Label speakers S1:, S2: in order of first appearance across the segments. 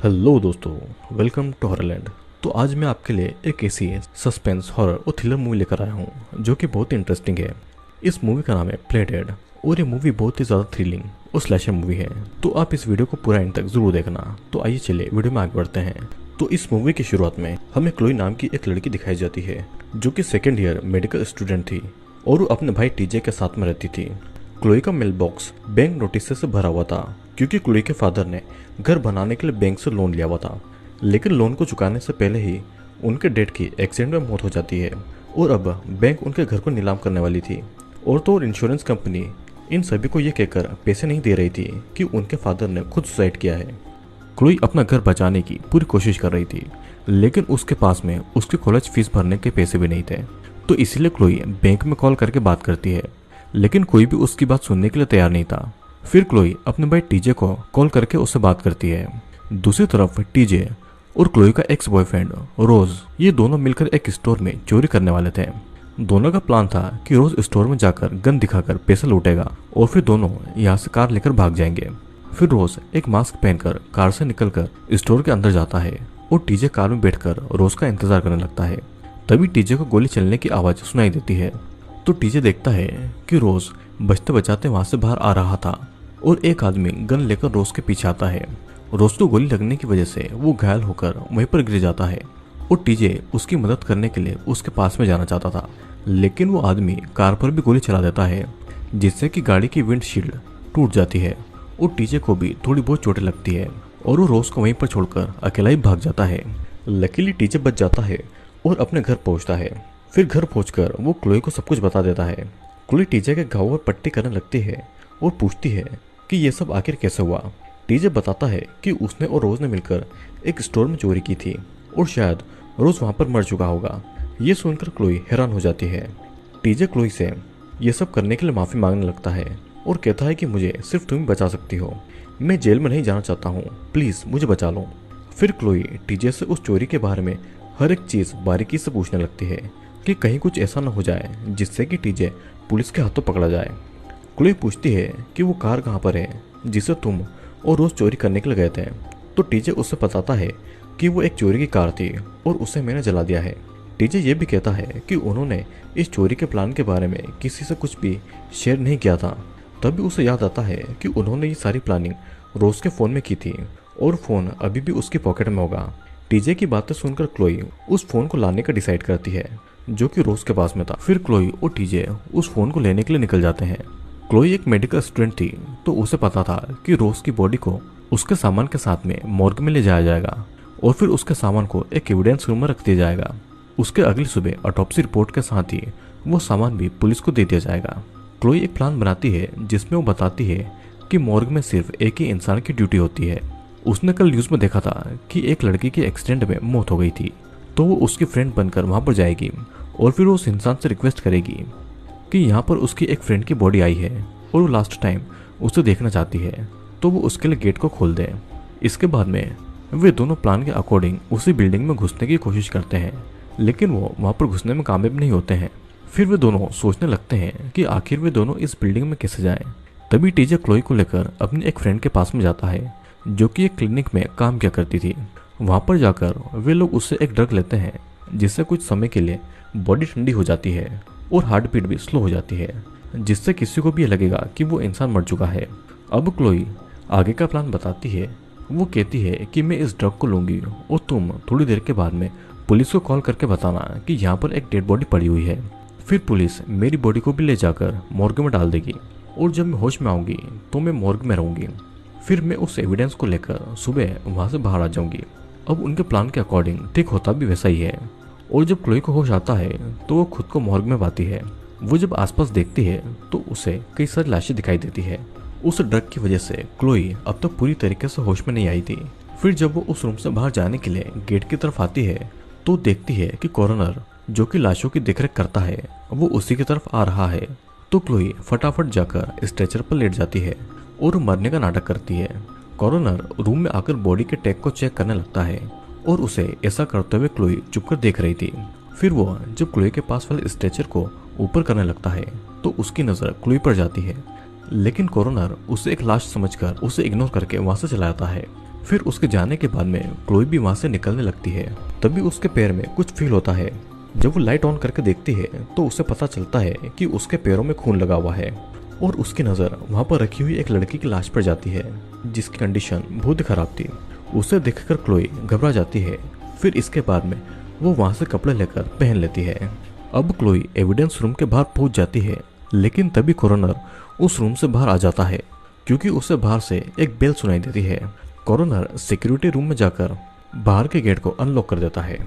S1: Hello दोस्तों, welcome to हॉररलैंड। तो आज मैं आपके लिए एक ऐसी सस्पेंस हॉरर और थ्रिलर मूवी लेकर आया हूँ जो कि बहुत ही इंटरेस्टिंग है। इस मूवी का नाम है प्ले डेड और ये मूवी बहुत ही ज़्यादा थ्रिलिंग और स्लैशर मूवी है। तो आप इस वीडियो को पूरा एंड तक जरूर देखना। तो आइए चलिए वीडियो में आगे बढ़ते हैं। तो इस मूवी की शुरुआत में हमें क्लोई नाम की एक लड़की दिखाई जाती है जो कि सेकेंड ईयर मेडिकल स्टूडेंट थी और वो अपने भाई टीजे के साथ में रहती थी। क्लोई का मेल बॉक्स बैंक नोटिस से भरा हुआ था क्योंकि क्लोई के फादर ने घर बनाने के लिए बैंक से लोन लिया हुआ था, लेकिन लोन को चुकाने से पहले ही उनके डैड की एक्सीडेंट में मौत हो जाती है और अब बैंक उनके घर को नीलाम करने वाली थी। और तो और इंश्योरेंस कंपनी इन सभी को यह कहकर पैसे नहीं दे रही थी कि उनके फादर ने खुद सुसाइड किया है। क्लोई अपना घर बचाने की पूरी कोशिश कर रही थी, लेकिन उसके पास में उसके कॉलेज फीस भरने के पैसे भी नहीं थे। तो इसीलिए क्लोई बैंक में कॉल करके बात करती है, लेकिन कोई भी उसकी बात सुनने के लिए तैयार नहीं था। फिर क्लोई अपने भाई टीजे को कॉल करके उससे बात करती है। दूसरी तरफ टीजे और क्लोई का एक्स बॉयफ्रेंड रोज, ये दोनों मिलकर एक स्टोर में चोरी करने वाले थे। दोनों का प्लान था कि रोज स्टोर में जाकर गन दिखाकर पैसा लूटेगा और फिर दोनों यहाँ से कार लेकर भाग जाएंगे। फिर रोज एक मास्क पहनकर कार से निकलकर स्टोर के अंदर जाता है और टीजे कार में बैठकर रोज का इंतजार करने लगता है। तभी टीजे को गोली चलने की आवाज सुनाई देती है। तो टीजे देखता है कि रोज बचते बचाते वहां से बाहर आ रहा था और एक आदमी गन लेकर रोज के पीछे आता है। रोज को गोली लगने की वजह से वो घायल होकर वहीं पर गिर जाता है और टीजे उसकी मदद करने के लिए उसके पास में जाना चाहता था, लेकिन वो आदमी कार पर भी गोली चला देता है जिससे कि गाड़ी की विंडशील्ड टूट जाती है और टीजे को भी थोड़ी बहुत चोटें लगती है और वो रोज को वहीं पर छोड़कर अकेला ही भाग जाता है। लकीली टीजे बच जाता है और अपने घर पहुंचता है। फिर घर पहुंचकर वो क्लोई को सब कुछ बता देता है। क्लोई टीजे के घाव पर पट्टी करने लगती है और पूछती है कि ये सब आखिर कैसे हुआ। टीजे बताता है कि उसने और रोज ने मिलकर एक स्टोर में चोरी की थी और शायद रोज वहां पर मर चुका होगा। ये सुनकर क्लोई हैरान हो जाती है। टीजे क्लोई से ये सब करने के लिए माफी मांगने लगता है और कहता है कि मुझे सिर्फ तुम ही बचा सकती हो, मैं जेल में नहीं जाना चाहता हूँ, प्लीज मुझे बचा लो। फिर क्लोई टीजे से उस चोरी के बारे में हर एक चीज बारीकी से पूछने लगती है कि कहीं कुछ ऐसा न हो जाए जिससे कि टीजे पुलिस के हाथों पकड़ा जाए। क्लोई पूछती है कि वो कार कहाँ पर है जिसे तुम और रोज चोरी करने के लिए गए थे। तो टीजे उससे बताता है कि वो एक चोरी की कार थी और उसे मैंने जला दिया है। टीजे ये भी कहता है कि उन्होंने इस चोरी के प्लान के बारे में किसी से कुछ भी शेयर नहीं किया था। तभी उसे याद आता है कि उन्होंने ये सारी प्लानिंग रोज के फ़ोन में की थी और फ़ोन अभी भी उसकी पॉकेट में होगा। टीजे की बातें सुनकर क्लोई उस फ़ोन को लाने का डिसाइड करती है जो कि रोज के पास में था। फिर क्लोई और टीजे उस फ़ोन को लेने के लिए निकल जाते हैं। क्लोई एक मेडिकल स्टूडेंट थी तो उसे पता था कि रोज की बॉडी को उसके सामान के साथ में मॉर्ग में ले जाया जाएगा और फिर उसके सामान को एक एविडेंस रूम में रख दिया जाएगा। उसके अगली सुबह ऑटोप्सी रिपोर्ट के साथ ही वो सामान भी पुलिस को दे दिया जाएगा। क्लोई एक प्लान बनाती है जिसमें वो बताती है कि मॉर्ग में सिर्फ एक ही इंसान की ड्यूटी होती है। उसने कल न्यूज़ में देखा था कि एक लड़की की एक्सीडेंट में मौत हो गई थी, तो वो उसकी फ्रेंड बनकर वहां पर जाएगी और फिर वो उस इंसान से रिक्वेस्ट करेगी कि यहाँ पर उसकी एक फ्रेंड की बॉडी आई है और वो लास्ट टाइम उसे देखना चाहती है, तो वो उसके लिए गेट को खोल दे। इसके बाद में वे दोनों प्लान के अकॉर्डिंग उसी बिल्डिंग में घुसने की कोशिश करते हैं, लेकिन वो वहाँ पर घुसने में कामयाब नहीं होते हैं। फिर वे दोनों सोचने लगते हैं कि आखिर वे दोनों इस बिल्डिंग में कैसे जाएं। तभी टीजे क्लोई को लेकर अपनी एक फ्रेंड के पास में जाता है जो कि एक क्लिनिक में काम किया करती थी। वहाँ पर जाकर वे लोग उससे एक ड्रग लेते हैं जिससे कुछ समय के लिए बॉडी ठंडी हो जाती है और हार्ट बीट भी स्लो हो जाती है, जिससे किसी को भी ये लगेगा कि वो इंसान मर चुका है। अब क्लोई आगे का प्लान बताती है। वो कहती है कि मैं इस ड्रग को लूंगी और तुम थोड़ी देर के बाद में पुलिस को कॉल करके बताना कि यहाँ पर एक डेड बॉडी पड़ी हुई है। फिर पुलिस मेरी बॉडी को भी ले जाकर मॉर्ग में डाल देगी और जब मैं होश में आऊंगी तो मैं मॉर्ग में रहूंगी। फिर मैं उस एविडेंस को लेकर सुबह वहां से बाहर आ जाऊंगी। अब उनके प्लान के अकॉर्डिंग ठीक होता भी वैसा ही है और जब क्लोई को होश आता है तो वो खुद को मॉर्ग में पाती है। वो जब आसपास देखती है तो उसे कई सारी लाशें दिखाई देती है। उस ड्रग की वजह से क्लोई अब तक पूरी तरीके से होश में नहीं आई थी। फिर जब वो उस रूम से बाहर जाने के लिए गेट की तरफ आती है तो देखती है कि कॉरोनर जो कि लाशों की देखरेख करता है वो उसी की तरफ आ रहा है। तो क्लोई फटाफट जाकर स्ट्रेचर पर लेट जाती है और मरने का नाटक करती है। कॉरोनर रूम में आकर बॉडी के टैग को चेक करने लगता है और उसे ऐसा करते हुए क्लोई चुपकर देख रही थी। फिर वो जब क्लोई के पास वाले स्ट्रेचर को ऊपर करने लगता है तो उसकी नजर क्लोई पर जाती है, लेकिन कॉरोनर उसे एक लाश समझकर उसे इग्नोर करके वहां से चला जाता है। फिर उसके जाने के बाद में क्लोई भी वहां से निकलने लगती है। तभी उसके पैर में कुछ फील होता है। जब वो लाइट ऑन करके देखती है तो उसे पता चलता है कि उसके पैरों में खून लगा हुआ है और उसकी नज़र वहां पर रखी हुई एक लड़की की लाश पर जाती है जिसकी कंडीशन बहुत खराब थी। उसे देखकर क्लोई घबरा जाती है। फिर इसके बाद में वो वहां से कपड़े लेकर पहन लेती है। अब क्लोई एविडेंस रूम के बाहर पहुंच जाती है, लेकिन तभी कोरोनर उस रूम से बाहर आ जाता है क्योंकि उसे बाहर से एक बेल सुनाई देती है। कोरोनर सिक्योरिटी रूम में जाकर बाहर के गेट को अनलॉक कर देता है।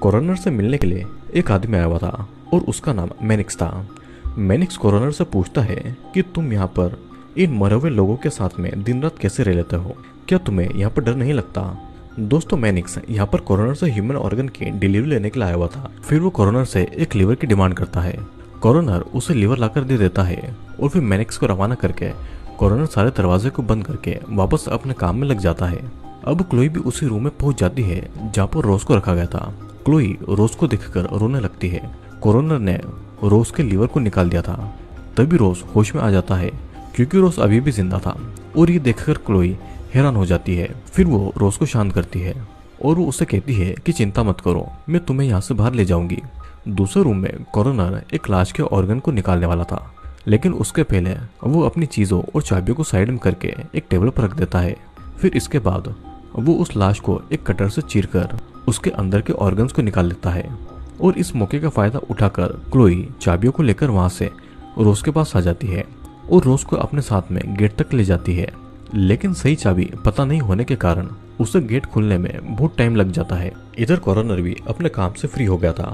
S1: कोरोनर से मिलने के लिए एक आदमी आया हुआ था और उसका नाम मैनिक्स था। मैनिक्स कोरोनर से पूछता है कि तुम यहाँ पर इन मरे हुए लोगों के साथ में दिन रात कैसे रह लेते हो, क्या तुम्हें यहाँ पर डर नहीं लगता। दोस्तों, मैनिक्स यहाँ पर कोरोनर से ह्यूमन ऑर्गन की डिलीवरी लेने के लिए आया हुआ था। फिर वो कोरोनर से एक लीवर की डिमांड करता है। कोरोनर उसे लीवर लाकर दे देता है और फिर मैनिक्स को रवाना करके कोरोनर सारे दरवाजे को बंद करके वापस अपने काम में लग जाता है। अब क्लोई भी उसी रूम में पहुंच जाती है जहाँ पर रोज को रखा गया था। क्लोई रोज को देखकर रोने लगती है। कोरोनर ने रोज के लीवर को निकाल दिया था। तभी रोज होश में आ जाता है क्योंकि रोज अभी भी जिंदा था और ये देखकर क्लोई हैरान हो जाती है। फिर वो रोज को शांत करती है और वो उसे कहती है कि चिंता मत करो, मैं तुम्हें यहाँ से बाहर ले जाऊंगी। दूसरे रूम में कोरोनर एक लाश के ऑर्गन को निकालने वाला था, लेकिन उसके पहले वो अपनी चीजों और चाबियों को साइड में करके एक टेबल पर रख देता है। फिर इसके बाद वो उस लाश को एक कटर से चीरकर उसके अंदर के ऑर्गन्स को निकाल लेता है और इस मौके का फायदा उठाकर क्लोई चाबियों को लेकर वहां से रोज के पास आ जाती है और रोज को अपने साथ में गेट तक ले जाती है। लेकिन सही चाबी पता नहीं होने के कारण उसे गेट खुलने में बहुत टाइम लग जाता है। इधर कोरोनर भी अपने काम से फ्री हो गया था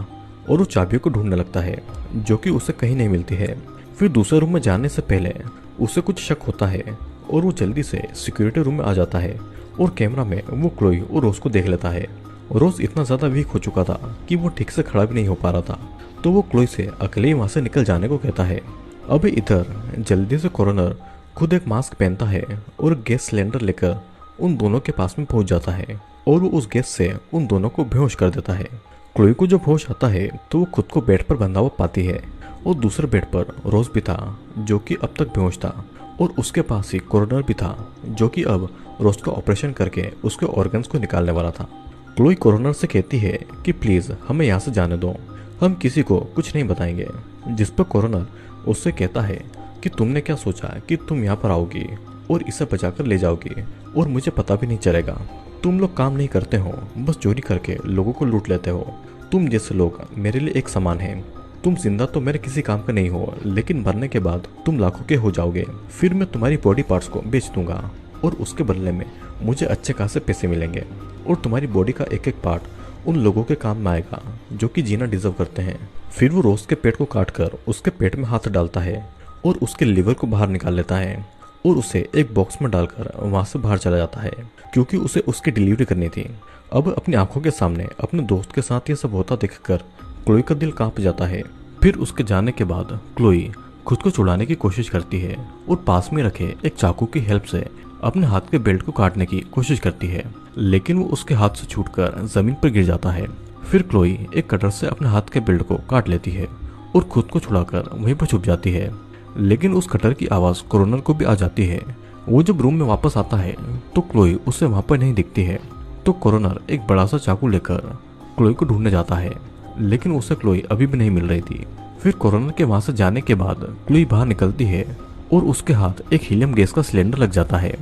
S1: और वो चाबियों को ढूंढने लगता है जो कि उसे कहीं नहीं मिलती है। फिर दूसरे रूम में जाने से पहले उसे कुछ शक होता है और वो जल्दी से सिक्योरिटी रूम में आ जाता है और कैमरा में वो क्लोई और रोज को देख लेता है। रोज इतना ज्यादा वीक हो चुका था कि वो ठीक से खड़ा भी नहीं हो पा रहा था, तो वो क्लोई से अकेले ही वहां से निकल जाने को कहता है। अब इधर जल्दी से कोरोनर खुद एक मास्क पहनता है और गैस सिलेंडर लेकर उन दोनों के पास में पहुंच जाता है और वो उस गैस से उन दोनों को बेहोश कर देता है। क्लोई को जब होश आता है तो वो खुद को बेड पर बंधा हुआ पाती है और दूसरे बेड पर रोज भी था जो कि अब तक बेहोश था और उसके पास ही कोरोनर भी था जो कि अब रोज का ऑपरेशन करके उसके ऑर्गन्स को निकालने वाला था। क्लोई कोरोनर से कहती है कि प्लीज हमें यहाँ से जाने दो, हम किसी को कुछ नहीं बताएंगे। जिस पर कोरोनर उससे कहता है कि तुमने क्या सोचा कि तुम यहाँ पर आओगी और इसे बचाकर ले जाओगी और मुझे पता भी नहीं चलेगा। तुम लोग काम नहीं करते हो, बस चोरी करके लोगों को लूट लेते हो। तुम जैसे लोग मेरे लिए एक समान हैं। तुम जिंदा तो मेरे किसी काम का नहीं हो, लेकिन मरने के बाद तुम लाखों के हो जाओगे। फिर मैं तुम्हारी बॉडी पार्ट्स को बेच दूंगा और उसके बदले में मुझे अच्छे खासे पैसे मिलेंगे और तुम्हारी बॉडी का एक एक पार्ट उन लोगों के काम में आएगा जो कि जीना डिजर्व करते हैं। फिर वो रोज के पेट को काट कर उसके पेट में हाथ डालता है और उसके लिवर को बाहर निकाल लेता है और उसे एक बॉक्स में डालकर वहां से बाहर चला जाता है क्योंकि उसे उसकी डिलीवरी करनी थी। अब अपनी आंखों के सामने अपने दोस्त के साथ ये सब होता देखकर क्लोई का दिल कांप जाता है। फिर उसके जाने के बाद क्लोई खुद को छुड़ाने की कोशिश करती है और पास में रखे एक चाकू की हेल्प से अपने हाथ के बेल्ट को काटने की कोशिश करती है, लेकिन वो उसके हाथ से छूटकर जमीन पर गिर जाता है। फिर क्लोई एक कटर से अपने हाथ के बेल्ट को काट लेती है और खुद को छुड़ाकर वहीं पर छुप जाती है। लेकिन उस कटर की आवाज कोरोनर को भी आ जाती है। वो जब रूम में वापस आता है तो क्लोई उसे वहां पर नहीं दिखती है, तो कोरोनर एक बड़ा सा चाकू लेकर क्लोई को ढूंढने जाता है, लेकिन उसे क्लोई अभी भी नहीं मिल रही थी। फिर कोरोनर के वहां से जाने के बाद क्लोई बाहर निकलती है और उसके हाथ एक हीलियम गैस का सिलेंडर लग जाता है,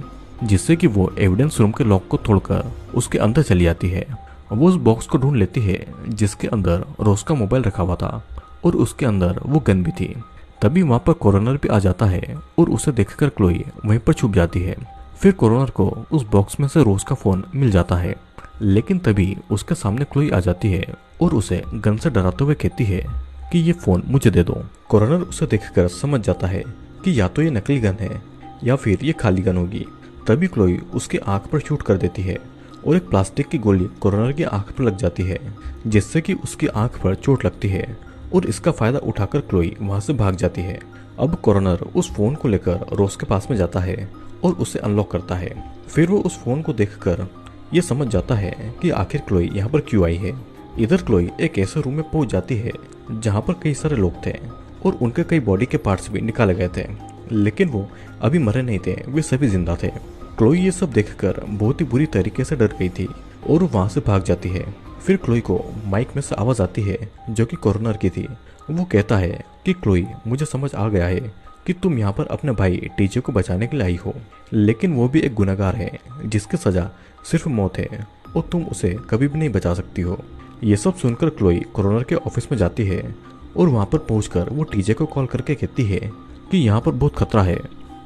S1: जिससे कि वो एविडेंस रूम के लॉक को तोड़कर उसके अंदर चली जाती है। वो उस बॉक्स को ढूंढ लेती है जिसके अंदर रोज का मोबाइल रखा हुआ था और उसके अंदर वो गन भी थी। तभी वहां पर कोरोनर भी आ जाता है और उसे देखकर क्लोई वहीं पर छुप जाती है। फिर कोरोनर को उस बॉक्स में से रोज का फोन मिल जाता है, लेकिन तभी उसके सामने क्लोई आ जाती है और उसे गन से डराते हुए कहती है कि ये फोन मुझे दे दो। कोरोनर उसे देखकर समझ जाता है कि या तो ये नकली गन है या फिर ये खाली गन होगी। तभी क्लोई उसकी आंख पर शूट कर देती है और एक प्लास्टिक की गोली कोरोनर की आंख पर लग जाती है, जिससे कि उसकी आंख पर चोट लगती है और इसका फायदा उठाकर क्लोई वहां से भाग जाती है। अब कोरोनर उस फोन को लेकर रोज के पास में जाता है और उसे अनलॉक करता है। फिर वो उस फोन को देखकर ये समझ जाता है कि आखिर क्लोई यहाँ पर क्यों आई है। इधर क्लोई एक ऐसे रूम में पहुंच जाती है जहाँ पर कई सारे लोग थे और उनके कई बॉडी के पार्ट्स भी निकाले गए थे, लेकिन वो अभी मरे नहीं थे, वे सभी जिंदा थे। क्लोई ये सब देखकर बहुत ही बुरी तरीके से डर गई थी और वो वहां से भाग जाती है। फिर क्लोई को माइक में से आवाज आती है जो कि कॉरोनर की थी। वो कहता है कि क्लोई, मुझे समझ आ गया है कि तुम यहाँ पर अपने भाई टीजे को बचाने के लिए आई हो, लेकिन वो भी एक गुनहगार है जिसकी सजा सिर्फ मौत है और तुम उसे कभी भी नहीं बचा सकती हो। ये सब सुनकर क्लोई कॉरोनर के ऑफिस में जाती है और वहां पर पहुंचकर वो टीजे को कॉल करके कहती है कि यहाँ पर बहुत खतरा है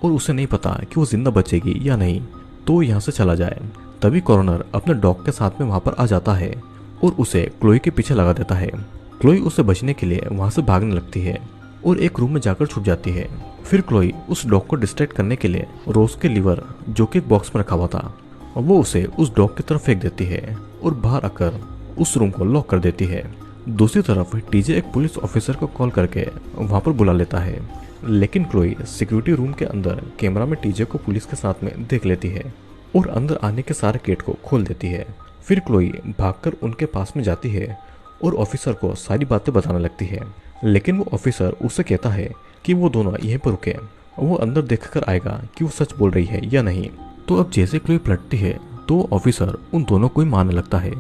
S1: और उसे नहीं पता कि वो जिंदा बचेगी या नहीं, तो वो यहाँ से चला जाए। तभी कॉरोनर अपने डॉग के साथ में वहां पर आ जाता है और उसे क्लोई के पीछे लगा देता है। क्लोई उसे बचने के लिए वहां से भागने लगती है और एक रूम में जाकर छुप जाती है। फिर क्लोई उस डॉग को डिस्ट्रैक्ट करने के लिए रोज के लीवर जो कि एक बॉक्स में रखा हुआ था वो उसे उस डॉग की तरफ फेंक देती है और बाहर आकर उस रूम को लॉक कर देती है। दूसरी तरफ टीजे एक पुलिस ऑफिसर को कॉल करके वहां पर बुला लेता है, लेकिन क्लोई सिक्योरिटी रूम के अंदर कैमरा में टीजे को पुलिस के साथ में देख लेती है और अंदर आने के सारे गेट को खोल देती है। फिर क्लोई भागकर उनके पास में जाती है और ऑफिसर को सारी बातें बताने लगती है, लेकिन वो ऑफिसर उससे कहता है कि वो दोनों यहीं पर रुके, वो अंदर देखकर आएगा कि वो सच बोल रही है या नहीं। तो अब जैसे क्लोई पलटती है तो ऑफिसर उन दोनों को ही मारने लगता है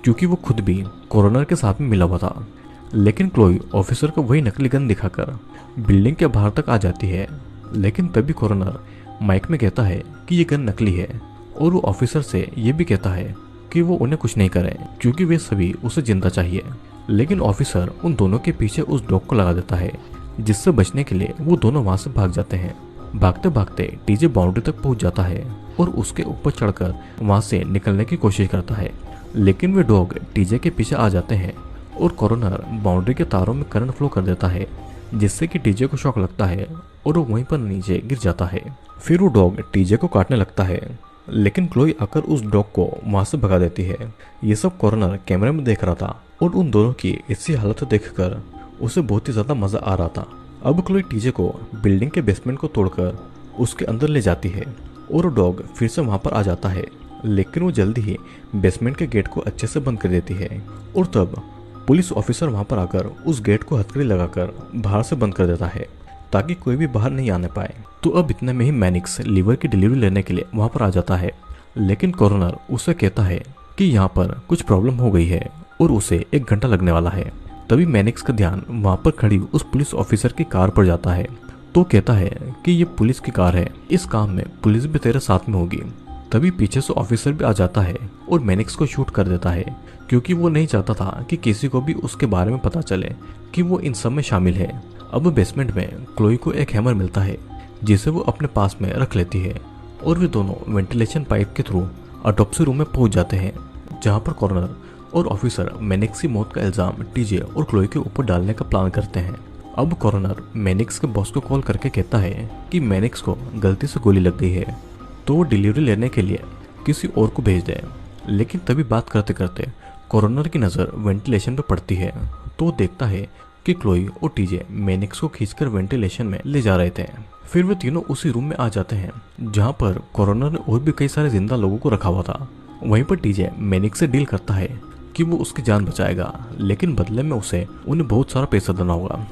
S1: क्योंकि वो खुद भी कॉरोनर के साथ में मिला हुआ था। लेकिन क्लोई ऑफिसर को वही नकली गन दिखाकर बिल्डिंग के बाहर तक आ जाती है, लेकिन तभी कॉरोनर माइक में कहता है कि ये गन नकली है और वो ऑफिसर से ये भी कहता है कि वो उन्हें कुछ नहीं करे क्योंकि वे सभी उसे जिंदा चाहिए। लेकिन ऑफिसर उन दोनों के पीछे उस डॉग को लगा देता है, जिससे बचने के लिए वो दोनों वहां से भाग जाते हैं। भागते भागते टीजे बाउंड्री तक पहुंच जाता है और उसके ऊपर चढ़कर वहां से निकलने की कोशिश करता है, लेकिन वे डॉग टीजे के पीछे आ जाते हैं और कॉरोनर बाउंड्री के तारों में करंट फ्लो कर देता है, जिससे कि टीजे को शॉक लगता है और वो वहीं पर नीचे गिर जाता है। फिर वो डॉग टीजे को काटने लगता है, लेकिन क्लोई आकर उस डॉग को वहां से भगा देती है। ये सब कॉरोनर कैमरे में देख रहा था और उन दोनों की ऐसी हालत देखकर उसे बहुत ही ज्यादा मजा आ रहा था। अब क्लोई टीजे को बिल्डिंग के बेसमेंट को तोड़कर उसके अंदर ले जाती है और वो डॉग फिर से वहां पर आ जाता है, लेकिन वो जल्दी ही बेसमेंट के गेट को अच्छे से बंद कर देती है और तब पुलिस ऑफिसर वहां पर आकर उस गेट को हथकड़ी लगाकर बाहर से बंद कर देता है ताकि कोई भी बाहर नहीं आने पाए। तो अब इतने में ही मैनिक्स लीवर की डिलीवरी लेने के लिए वहां पर आ जाता है, लेकिन कॉरोनर उसे कहता है कि यहाँ पर कुछ प्रॉब्लम हो गई है और उसे 1 घंटा लगने वाला है। तभी मैनिक्स का ध्यान वहां पर खड़ी उस पुलिस ऑफिसर की कार पर जाता है, तो कहता है कि ये पुलिस की कार है, इस काम में पुलिस भी तेरे साथ में होगी। तभी पीछे से ऑफिसर भी आ जाता है और मैनिक्स को शूट कर देता है क्योंकि वो नहीं चाहता था कि किसी को भी उसके बारे में पता चले कि वो इन सब में शामिल है। अब बेसमेंट में क्लोई को एक हैमर मिलता है जिसे वो अपने पास में रख लेती है और वे दोनों वेंटिलेशन पाइप के थ्रू ऑटोप्सी रूम में पहुंच जाते हैं, जहां पर कॉर्नर और ऑफिसर मैनिक्स की मौत का इल्जाम टीजे और क्लोई के ऊपर डालने का प्लान करते हैं। अब कॉर्नर मैनिक्स के बॉस को कॉल करके कहता है कि मैनिक्स को गलती से गोली लग गई है, तो वो डिलीवरी लेने के लिए किसी और को भेज दे। लेकिन तभी बात करते करते कॉर्नर की नज़र वेंटिलेशन पर पड़ती है, तो वो देखता है कि क्लोई और टीजे मैनिक्स को खींचकर वेंटिलेशन में ले जा रहे थे। फिर वे तीनों उसी रूम में आ जाते हैं जहां पर कॉर्नर ने और भी कई सारे जिंदा लोगों को रखा हुआ था। वहीं पर टीजे मैनिक्स से डील करता है कि वो उसकी जान बचाएगा, लेकिन बदले में उसे उन्हें बहुत सारा पैसा देना होगा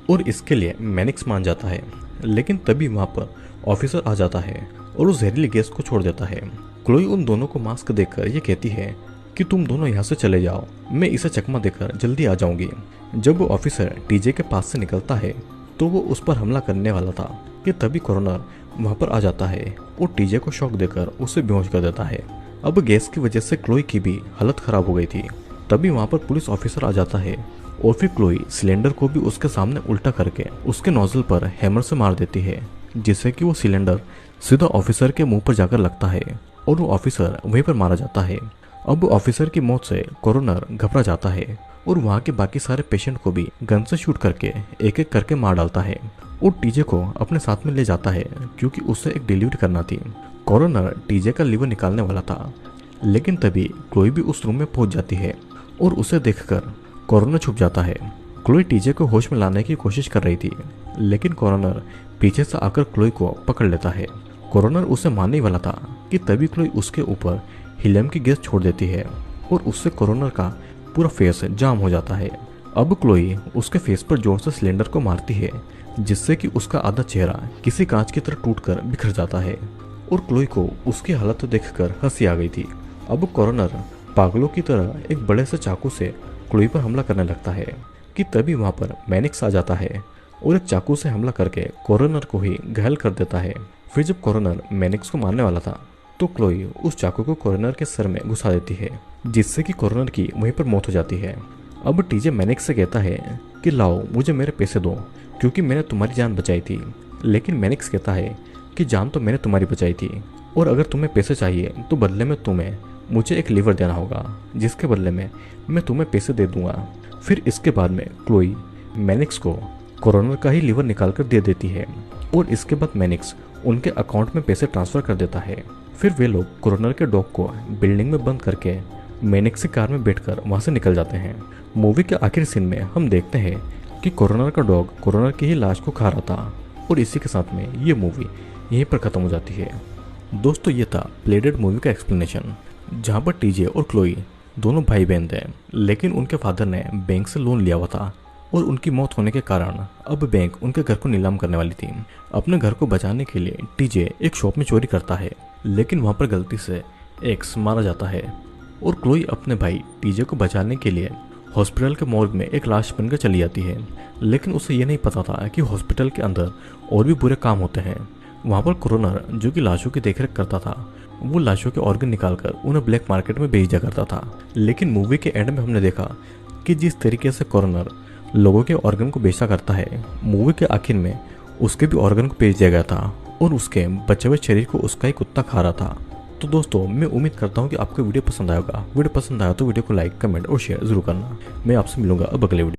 S1: और इसके लिए मैनिक्स मान जाता है। लेकिन तभी वहां पर ऑफिसर आ जाता है और उस जहरीली गैस को छोड़ देता है। क्लोई उन दोनों को मास्क देकर ये कहती है कि तुम दोनों यहाँ से चले जाओ, मैं इसे चकमा देकर जल्दी आ जाऊंगी। जब वो ऑफिसर टीजे के पास से निकलता है तो वो उस पर हमला करने वाला था कि तभी कॉर्नर वहां पर आ जाता है और टीजे को शॉक देकर उसे बेहोश कर देता है। अब गैस की वजह से क्लोई की भी हालत खराब हो गई थी। तभी वहां पर पुलिस ऑफिसर आ जाता है और फिर क्लोई सिलेंडर को भी उसके सामने उल्टा करके उसके नोजल पर हैमर से मार देती है, जिससे कि वो सिलेंडर सीधा ऑफिसर के मुंह पर जाकर लगता है और वो ऑफिसर वहीं पर मारा जाता है। अब ऑफिसर की मौत से कॉर्नर घबरा जाता है और वहां के बाकी सारे पेशेंट को भी गन से शूट करके एक एक करके मार डालता है और टीजे को अपने साथ में ले जाता है क्योंकि उसे एक डिलीवरी करना थी। कॉर्नर टीजे का लीवर निकालने वाला था, लेकिन तभी क्लोई भी उस रूम में पहुंच जाती है और उसे देखकर कॉर्नर छुप जाता है। क्लोई टीजे को होश में लाने की कोशिश कर रही थी, लेकिन कॉर्नर पीछे से आकर क्लोई को पकड़ लेता है। कॉर्नर उसे मारने ही वाला था कि तभी क्लोई उसके ऊपर हीलियम की गैस छोड़ देती है और उससे कॉर्नर का पूरा फेस जाम हो जाता है। अब क्लोई उसके फेस पर जोर से सिलेंडर को मारती है, जिससे कि उसका आधा चेहरा किसी कांच की तरह टूटकर बिखर जाता है और क्लोई को उसकी हालत देखकर हंसी आ गई थी। अब कॉरोनर पागलों की तरह एक बड़े से चाकू से क्लोई पर हमला करने लगता है कि तभी वहां पर मैनिक्स आ जाता है और एक चाकू से हमला करके कॉरोनर को ही घायल कर देता है। फिर जब कॉरोनर मैनिक्स को मारने वाला था तो क्लोई उस चाकू को कॉरोनर के सर में घुसा देती है, जिससे कि कॉरोनर की वहीं पर मौत हो जाती है। अब टीजे मैनिक्स से कहता है कि लाओ मुझे मेरे पैसे दो क्योंकि मैंने तुम्हारी जान बचाई थी। लेकिन मैनिक्स कहता है कि जान तो मैंने तुम्हारी बचाई थी और अगर तुम्हें पैसे चाहिए तो बदले में तुम्हें मुझे एक लीवर देना होगा, जिसके बदले में मैं तुम्हें पैसे दे दूंगा। फिर इसके बाद में क्लोई मैनिक्स को कॉरोनर का ही लीवर निकाल कर दे देती है और इसके बाद मैनिक्स उनके अकाउंट में पैसे ट्रांसफर कर देता है। फिर वे लोग कॉरोनर के डॉग को बिल्डिंग में बंद करके मैनिक्स की कार में बैठकर वहां से निकल जाते हैं। मूवी के आखिरी सीन में हम देखते हैं कि कॉरोनर का डॉग कॉरोनर की ही लाश को खा रहा था और इसी के साथ में ये मूवी यहीं पर खत्म हो जाती है। दोस्तों ये था प्ले डेड मूवी का एक्सप्लेनेशन, जहाँ पर टीजे और क्लोई दोनों भाई बहन थे, लेकिन उनके फादर ने बैंक से लोन लिया हुआ था और उनकी मौत होने के कारण अब बैंक उनके घर को नीलाम करने वाली थी। अपने घर को बचाने के लिए टीजे एक शॉप में चोरी करता है, लेकिन वहां पर गलती से एक्स मारा जाता है और क्लोई अपने भाई टीजे को बचाने के लिए हॉस्पिटल के मॉर्ग में एक लाश बनकर चली जाती है। लेकिन उसे ये नहीं पता था कि हॉस्पिटल के अंदर और भी बुरे काम होते हैं। वहाँ पर कॉरोनर जो कि लाशों की देखरेख करता था, वो लाशों के ऑर्गन निकालकर उन्हें ब्लैक मार्केट में बेच दिया करता था। लेकिन मूवी के एंड में हमने देखा कि जिस तरीके से कॉरोनर लोगों के ऑर्गन को बेचा करता है, मूवी के आखिर में उसके भी ऑर्गन को बेच दिया गया था और उसके बचे हुए शरीर को उसका ही कुत्ता खा रहा था। तो दोस्तों मैं उम्मीद करता हूँ कि आपको वीडियो पसंद आएगा। वीडियो पसंद आया तो वीडियो को लाइक, कमेंट और शेयर जरूर करना। मैं आपसे मिलूंगा अब अगले वीडियो।